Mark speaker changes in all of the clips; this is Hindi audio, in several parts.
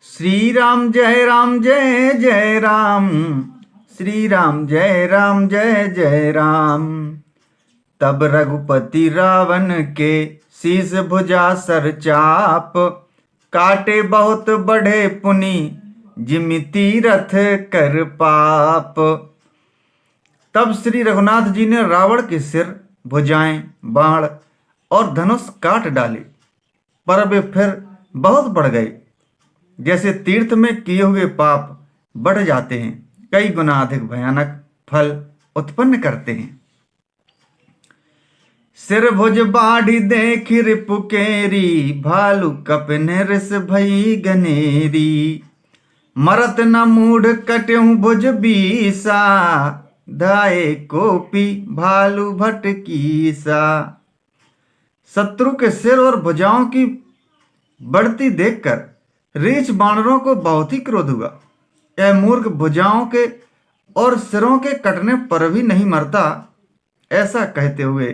Speaker 1: श्री राम जय जय राम। श्री राम जय जय राम। तब रघुपति रावण के शीस भुजा सर चाप, काटे बहुत बड़े पुनि जिमि तीरथ कर पाप। तब श्री रघुनाथ जी ने रावण के सिर, भुजाएं, बाण और धनुष काट डाले, पर वे फिर बहुत बढ़ गए। जैसे तीर्थ में किए हुए पाप बढ़ जाते हैं, कई गुना अधिक भयानक फल उत्पन्न करते हैं। सिर भुज बाढ़ी देख रिपु केरी, भालू कपिन रिस भई गनेरी। मरत न मूढ़ कट्यूं भुज बीसा, धाये कोपी भालू भटकीसा। शत्रु के सिर और भुजाओं की बढ़ती देखकर रीछ बानरों को बहुत ही क्रोध हुआ। यह मूर्ख भुजाओं के और सिरों के कटने पर भी नहीं मरता। ऐसा कहते हुए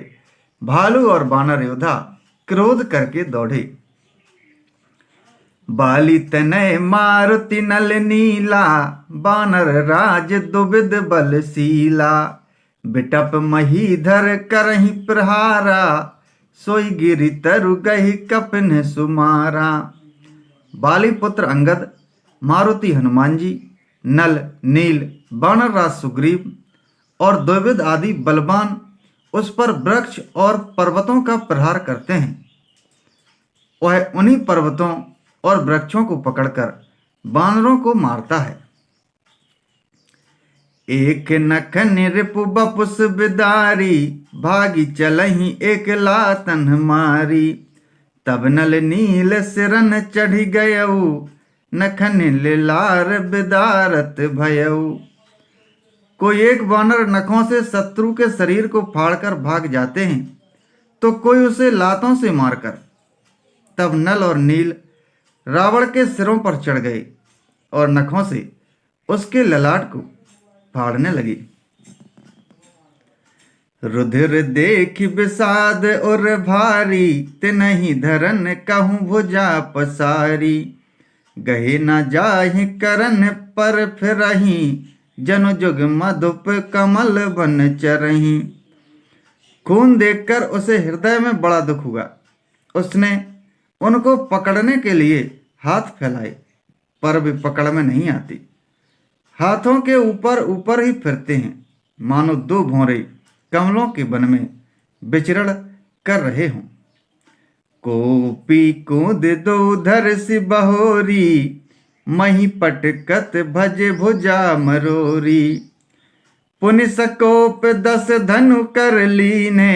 Speaker 1: भालू और बानर योद्धा क्रोध करके दौड़े। बाली तनय मारुति नल नीला, बानर राज दुबिद बलशीला। बिटप महीधर करहि प्रहारा, सोई गिरि तरु गहि कपिन सुमारा। बाली पुत्र अंगद, मारुति हनुमान जी, नल नील बानर राज सुग्रीव और द्विविद आदि बलवान उस पर वृक्ष और पर्वतों का प्रहार करते हैं। वह उन्हीं पर्वतों और वृक्षों को पकड़कर बानरों को मारता है। एक नखन रिपु बपुस बिदारी, भागी चलहि एक लातन मारी। तब नल नील सिरन चढ़ी गयऊ, नखन लार बिदारत भयऊ। कोई एक बानर नखों से शत्रु के शरीर को फाड़कर भाग जाते हैं, तो कोई उसे लातों से मारकर। तब नल और नील रावण के सिरों पर चढ़ गए और नखों से उसके ललाट को फाड़ने लगे। रुधिर देख विषाद और भारी, तिनहि धरन कहूँ भुजा पसारी। गहे न जाहि करन पर फिरहि, जनु जुग मधुप कमल बन चरहि। खून देखकर उसे हृदय में बड़ा दुख हुआ। उसने उनको पकड़ने के लिए हाथ फैलाए, पर वे पकड़ में नहीं आती। हाथों के ऊपर ऊपर ही फिरते हैं, मानो दो भौरे कमलों के वन में विचरण कर रहे हों। कोपी कूद दो धर सि बहोरी, मही पटकत भज भुजा मरोरी। पुनि सकोप 10 धनु कर लीने,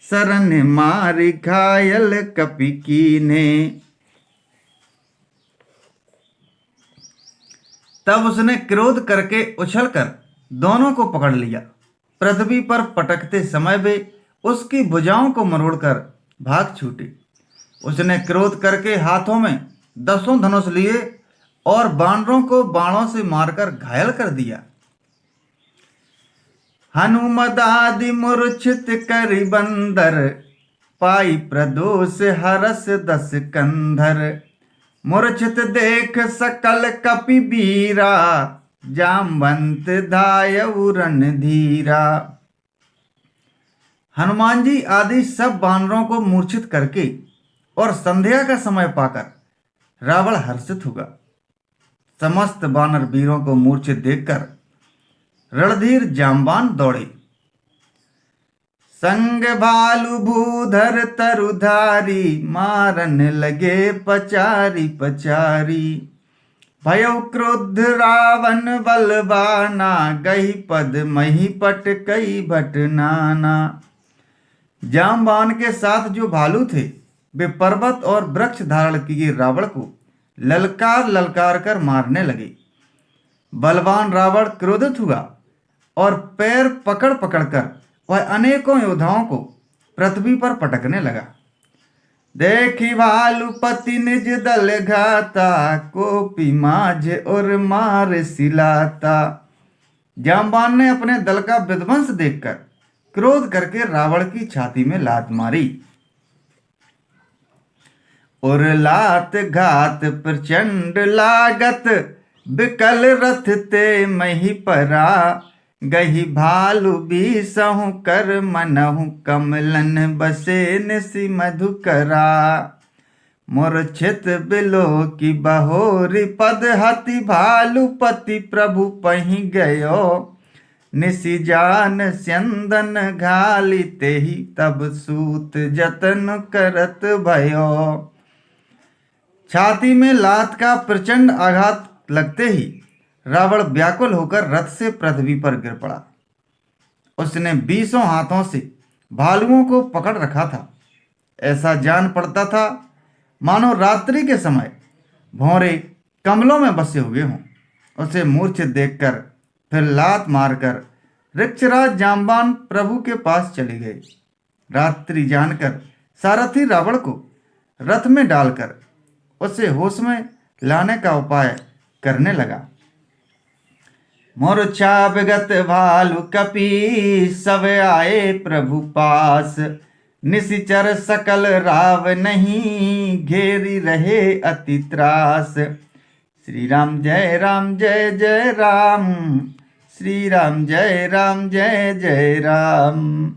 Speaker 1: सरन मारि घायल कपि कीने। तब उसने क्रोध करके उछलकर दोनों को पकड़ लिया। पृथ्वी पर पटकते समय वे उसकी भुजाओं को मरोड़कर भाग छूटे। उसने क्रोध करके हाथों में 10 धनुष लिए और बानरों को बाणों से मारकर घायल कर दिया। हनुमदादि मूर्छित करि बंदर, पाई प्रदोष हरस 10 कंधर। मूर्छित देख सकल कपि बीरा, जामवंत धायउ रणधीरा। हनुमान जी आदि सब बानरों को मूर्छित करके और संध्या का समय पाकर रावण हर्षित हुआ। समस्त बानर वीरों को मूर्छित देखकर रणधीर जामवान दौड़े। संग भालू भूधर तरुधारी, मारन लगे पचारी पचारी। भयउ क्रोध रावण बलवाना, गही पद मही पट कई भट नाना। जामवान के साथ जो भालू थे, वे पर्वत और वृक्ष धारण किए रावण को ललकार ललकार कर मारने लगे। बलवान रावण क्रोधित हुआ और पैर पकड़ पकड़ कर वह अनेकों योद्धाओं को पृथ्वी पर पटकने लगा। देखी भालुपति निज दल घाता, कोपी माझ और मार सिलाता। जामवान ने अपने दल का विध्वंस देखकर क्रोध करके रावण की छाती में लात मारी। और लात घात प्रचंड लागत, बिकल रथ ते मही परा। गही भालु बीसहु कर मनहु, कमलन बसे निसि मधुकरा। मूर्छित बिलो की बहोरी पद, हति भालुपति प्रभु पहि गयो। निसि जान स्यंदन घाली तेहि, तब सूत जतन करत भयो। छाती में लात का प्रचंड आघात लगते ही रावण व्याकुल होकर रथ से पृथ्वी पर गिर पड़ा। उसने 20 हाथों से भालुओं को पकड़ रखा था। ऐसा जान पड़ता था मानो रात्रि के समय भौरे कमलों में बसे हुए हों। उसे मूर्छित देखकर फिर लात मारकर वृक्षराज जाम्बान प्रभु के पास चले गए। रात्रि जानकर सारथी रावण को रथ में डालकर उसे होश में लाने का उपाय करने लगा। मूर्छा विगत भालु कपि, सब आए प्रभु पास। निशिचर सकल राव नहीं, घेरी रहे अति त्रास। श्री राम जय जय राम, श्री राम जय जय राम।